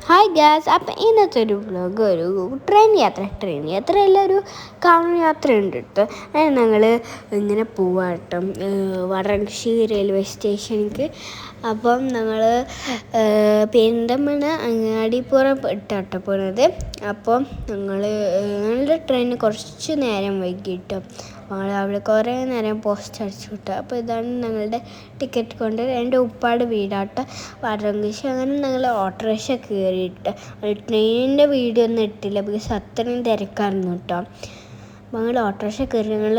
Hi gas, അപ്പം ഇന്നത്തെ ഒരു വ്ളോഗ് ഒരു ട്രെയിൻ യാത്രയല്ല, ഒരു കാർ യാത്ര ഉണ്ട് കേട്ടോ. ഞങ്ങൾ ഇങ്ങനെ പോവാട്ടോ വടക്കഞ്ചേരി റെയിൽവേ സ്റ്റേഷനിലേക്ക്. അപ്പം ഞങ്ങൾ പെരിന്തൽമണ്ണ അങ്ങാടിപ്പുറം ഇട്ടാട്ടോ പോകുന്നത്. അപ്പം ഞങ്ങളുടെ ട്രെയിന് കുറച്ച് നേരം വൈകിട്ടോ. ഞങ്ങൾ അവിടെ കുറേ നേരം പോസ്റ്റ് അടിച്ചു കിട്ടുക. അപ്പോൾ ഇതാണ് ഞങ്ങളുടെ ടിക്കറ്റ് കൊണ്ട് എൻ്റെ ഉപ്പാട് വീടാട്ടോ വടക്കഞ്ചേരി. അങ്ങനെ ഞങ്ങൾ ഓട്ടോറിക്ഷ കയറിയിട്ട് ട്രെയിനിൻ്റെ വീഡിയോ ഒന്നും ഇട്ടില്ല, ബിക്കോസ് അത്രയും തിരക്കായിരുന്നു കേട്ടോ. അപ്പോൾ ഞങ്ങൾ ഓട്ടോറിക്ഷ കയറി ഞങ്ങൾ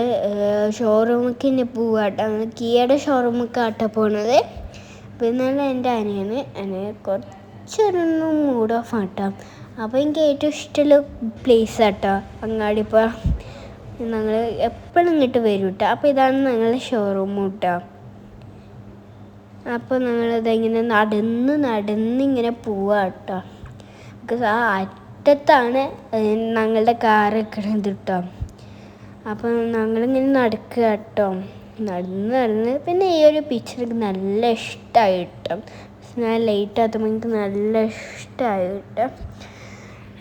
ഷോറൂമിലേക്ക് തന്നെ പോവാട്ടോ. ഞങ്ങൾ കിയയുടെ ഷോറൂമിലേക്കാട്ടോ പോണത്. പിന്നെ എൻ്റെ അനിയന് കുറച്ചൊരു മൂഡ് ഓഫ് ആട്ടോ. അപ്പോൾ എനിക്ക് ഏറ്റവും ഇഷ്ടമുള്ള പ്ലേസ് ആട്ടോ അങ്ങാടിപ്പുറം. ഞങ്ങൾ എപ്പോഴും ഇങ്ങോട്ട് വരും കേട്ടോ. അപ്പോൾ ഇതാണ് ഞങ്ങളുടെ ഷോറൂം കേട്ടോ. അപ്പോൾ ഞങ്ങളിതിങ്ങനെ നടന്നിങ്ങനെ പോവാ കേട്ടോ. ബിക്കോസ് ആ അറ്റത്താണ് ഞങ്ങളുടെ കാർ നിൽക്കുന്നത് കേട്ടോ. അപ്പം ഞങ്ങളിങ്ങനെ നടക്കുക കേട്ടോ. നടന്ന് പിന്നെ ഈ ഒരു പിക്ചർ എനിക്ക് നല്ല ഇഷ്ടമായി കേട്ടോ. ഞാൻ ലേറ്റ് ആകുമ്പോൾ എനിക്ക് നല്ല ഇഷ്ടമായി കേട്ടോ.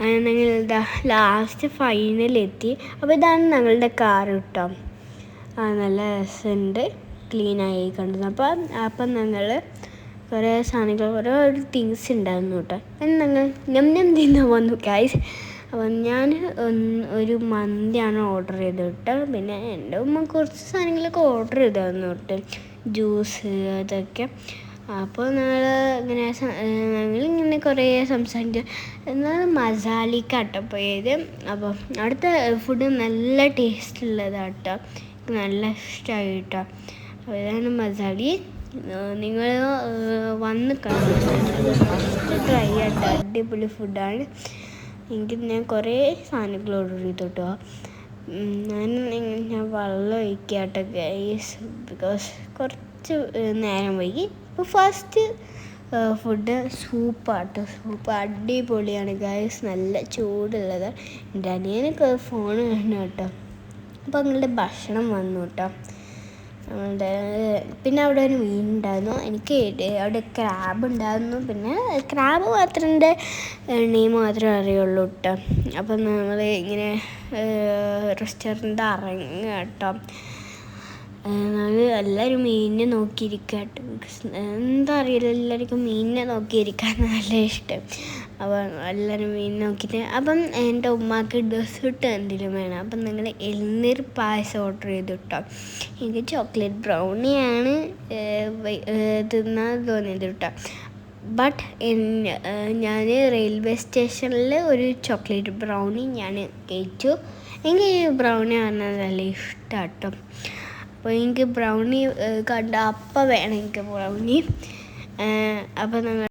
ഞങ്ങൾ ലാസ്റ്റ് ഫൈനലെത്തി. അപ്പോൾ ഇതാണ് ഞങ്ങളുടെ കാർ കേട്ടോ. നല്ല രസമുണ്ട്, ക്ലീനായി കണ്ടത്. അപ്പം ഞങ്ങൾ കുറേ സാധനങ്ങൾ ഓരോ തിങ്സ് ഉണ്ടായിരുന്നു കേട്ടോ. ഞങ്ങൾ ഞം തിന്നാൻ വന്നു ഗൈസ്. അപ്പം ഞാൻ ഒരു മന്തിയാണ് ഓർഡർ ചെയ്തത് കേട്ടോ. പിന്നെ എൻ്റെ ഉമ്മ കുറച്ച് സാധനങ്ങളൊക്കെ ഓർഡർ ചെയ്തായിരുന്നു കേട്ടോ, ജ്യൂസ് അതൊക്കെ. അപ്പോൾ ഞങ്ങളിങ്ങനെ കുറേ സംസാരിച്ചു. എന്നാൽ മസാലിക്കാട്ടോ പോയത്. അപ്പം അവിടുത്തെ ഫുഡ് നല്ല ടേസ്റ്റ് ഉള്ളതാട്ടോ, നല്ല ഇഷ്ടമായി കേട്ടോ. അപ്പോൾ ഇതാണ് മസാലി. നിങ്ങൾ വന്ന് ട്രൈ ആട്ടോ, അടിപൊളി ഫുഡാണ്. ഞാൻ കുറേ സാധനങ്ങൾ ഓർഡർ ചെയ്തു കേട്ടോ. ഞാൻ വെള്ളം ഒഴിക്കാട്ടോ ഗൈസ്, ബിക്കോസ് കുറച്ച് നേരം വൈകി. അപ്പോൾ ഫസ്റ്റ് ഫുഡ് സൂപ്പാട്ടോ. സൂപ്പ് അടിപൊളിയാണ് ഗൈസ്, നല്ല ചൂടുള്ളത്. എൻ്റെ അനിയനൊക്കെ ഫോൺ കാണും കേട്ടോ. അപ്പോൾ ഞങ്ങളുടെ ഭക്ഷണം വന്നു കേട്ടോ. പിന്നെ അവിടെ ഒരു മീൻ ഉണ്ടായിരുന്നു. എനിക്ക് അവിടെ ക്രാബ് ഉണ്ടായിരുന്നു. പിന്നെ ക്രാബ് മാത്രത്തിൻ്റെ നെയിം മാത്രമേ അറിയുള്ളൂ കേട്ടോ. അപ്പം നമ്മൾ ഇങ്ങനെ റെസ്റ്റോറൻറ്റ് ഇറങ്ങുക കേട്ടോ. എല്ലാവരും മീനിനെ നോക്കിയിരിക്കുക കേട്ടോ. എന്താ അറിയില്ല, എല്ലാവർക്കും മീനിനെ നോക്കിയിരിക്കാൻ നല്ല ഇഷ്ടം. അപ്പം എല്ലാവരും മീൻ നോക്കിയിട്ട് അപ്പം എൻ്റെ ഉമ്മാക്ക് ഡെസേർട്ട് എന്തെങ്കിലും വേണം. അപ്പം ഞങ്ങൾ ഇളനീർ പായസം ഓർഡർ ചെയ്തു കേട്ടോ. എനിക്ക് ചോക്ലേറ്റ് ബ്രൗണിയാണ് തിന്നാൻ തോന്നിയത് കേട്ടോ. ബട്ട് ഞാൻ റെയിൽവേ സ്റ്റേഷനിൽ ഒരു ചോക്ലേറ്റ് ബ്രൗണി ഞാൻ കഴിച്ചു. എനിക്ക് ബ്രൗണി പറഞ്ഞാൽ നല്ല ഇഷ്ടം കേട്ടോ. അപ്പോൾ എനിക്ക് ബ്രൗണി കണ്ട അപ്പം വേണം എനിക്ക് ബ്രൗണി. അപ്പോൾ ഞങ്ങൾ